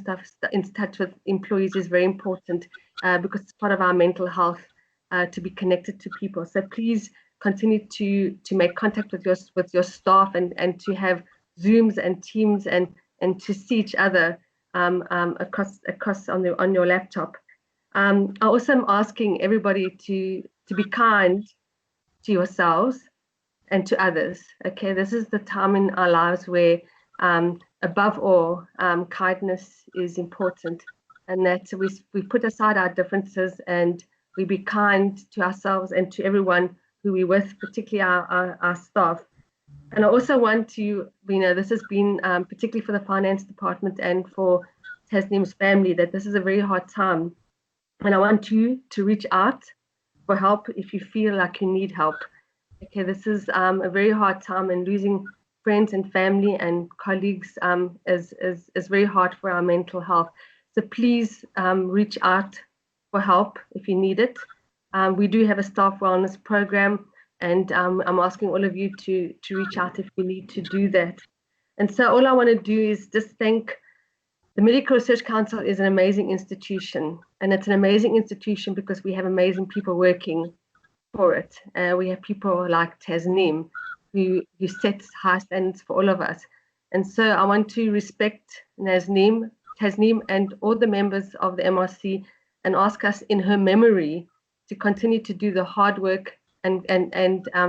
in touch with employees is very important because it's part of our mental health to be connected to people. So please continue to make contact with your staff and to have Zooms and Teams and to see each other across on your laptop. I also am asking everybody to be kind to yourselves and to others. Okay, this is the time in our lives where above all, kindness is important, and that we put aside our differences and we be kind to ourselves and to everyone who we're with, particularly our staff. And I also want to, this has been particularly for the finance department and for TASNIM's family, that this is a very hard time. And I want you to reach out for help if you feel like you need help. Okay, this is a very hard time, and losing friends and family and colleagues is very hard for our mental health. So please reach out for help if you need it. We do have a staff wellness program, and I'm asking all of you to reach out if you need to do that. And so all I want to do is just thank the Medical Research Council is an amazing institution, and it's an amazing institution because we have amazing people working for it. We have people like TASNIM who sets high standards for all of us. And so I want to respect TASNIM and all the members of the MRC and ask us in her memory to continue to do the hard work and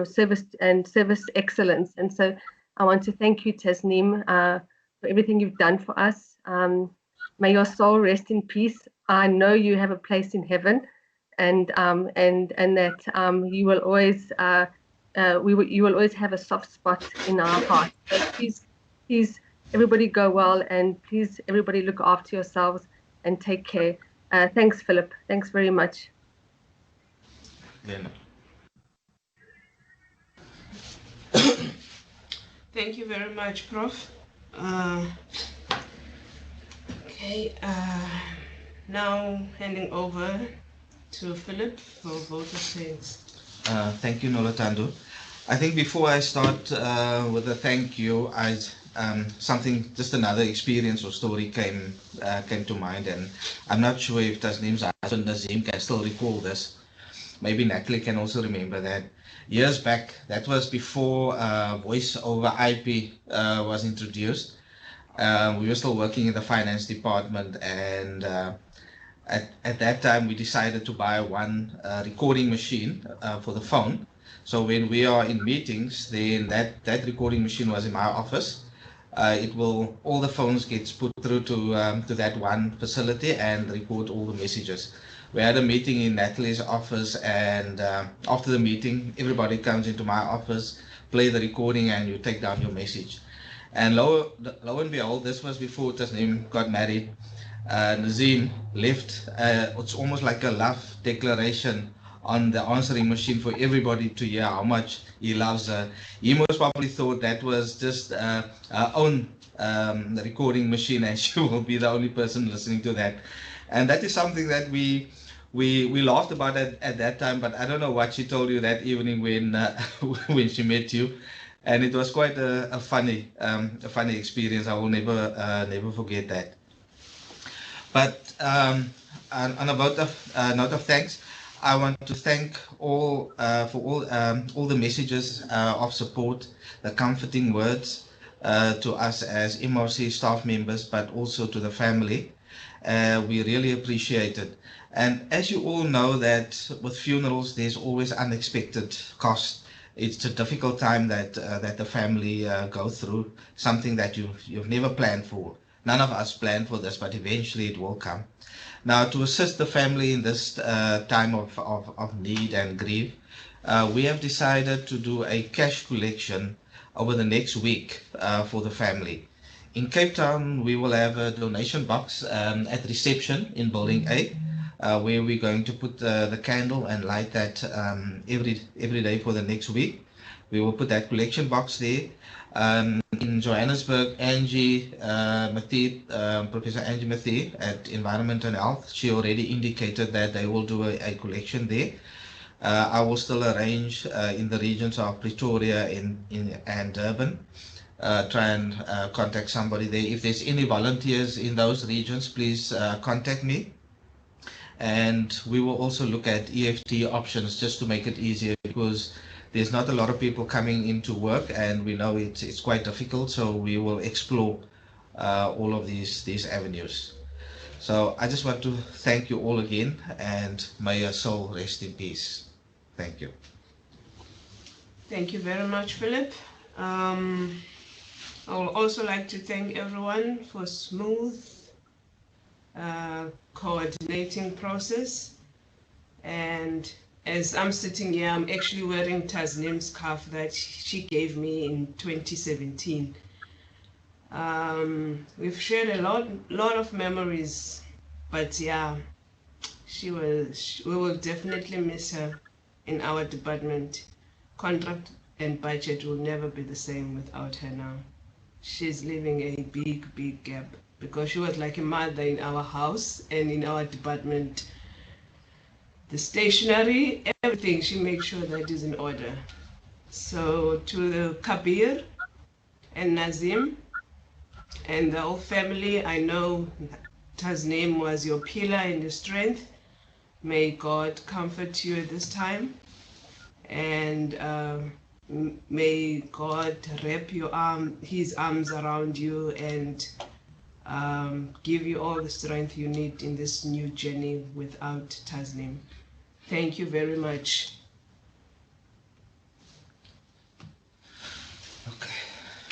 service excellence. And so I want to thank you, TASNIM, for everything you've done for us. May your soul rest in peace. I know you have a place in heaven, and that you will always you will always have a soft spot in our heart. So please, everybody go well, and please, everybody look after yourselves and take care. Thanks, Philip. Thanks very much. Thank you very much, Prof. Okay, now handing over to Philip for vote of thanks. Thank you, Nolutando. I think before I start with a thank you, just another experience or story came to mind, and I'm not sure if TASNIM's husband Nazim can still recall this. Maybe Natalie can also remember that. Years back, that was before voice over IP was introduced. We were still working in the finance department, and at that time we decided to buy one recording machine for the phone. So when we are in meetings, then that recording machine was in my office. All the phones gets put through to that one facility and record all the messages. We had a meeting in Natalie's office, and after the meeting, everybody comes into my office, play the recording, and you take down your message. And lo and behold, this was before TASNIM got married. Nazim left, it's almost like a love declaration on the answering machine for everybody to hear how much he loves her. He most probably thought that was just her own recording machine, and she will be the only person listening to that. And that is something that we laughed about at that time, but I don't know what she told you that evening when she met you. And it was quite a funny experience. I will never forget that. But on a note of thanks, I want to thank all the messages of support, the comforting words to us as MRC staff members, but also to the family. We really appreciate it. And as you all know, that with funerals, there's always unexpected costs. It's a difficult time that the family go through, something that you've never planned for. None of us planned for this, but eventually it will come. Now, to assist the family in this time of need and grief, we have decided to do a cash collection over the next week for the family. In Cape Town, we will have a donation box at reception in Building A, where we're going to put the candle and light that every day for the next week. We will put that collection box there. In Johannesburg, Professor Angie Mathieu at Environment and Health, she already indicated that they will do a collection there. I will still arrange in the regions of Pretoria and Durban. Try and contact somebody there. If there's any volunteers in those regions, please contact me. And we will also look at EFT options just to make it easier, because there's not a lot of people coming into work, and we know it's quite difficult. So we will explore all of these avenues. So I just want to thank you all again, and may your soul rest in peace. Thank you. Thank you very much, Philip. I would also like to thank everyone for smooth coordinating process. And as I'm sitting here, I'm actually wearing TASNIM's scarf that she gave me in 2017. We've shared a lot of memories, but yeah, we will definitely miss her in our department. Contract and budget will never be the same without her now. She's leaving a big gap, because she was like a mother in our house and in our department. The stationery, everything, she makes sure that is in order. So to the Kabir and Nazim and the whole family, I know Tasnim was your pillar and your strength. May God comfort you at this time. And may God wrap his arms around you and give you all the strength you need in this new journey without Tasnim. Thank you very much. Okay.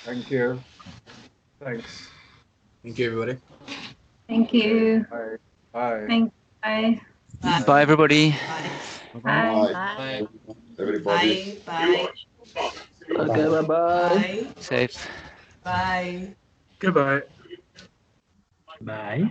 Thank you. Thanks. Thank you, everybody. Thank you. Bye. Bye. Thank Bye. Bye, everybody. Bye. Bye. Everybody. Bye. Okay, bye-bye. Bye. Safe. Bye. Goodbye. Bye.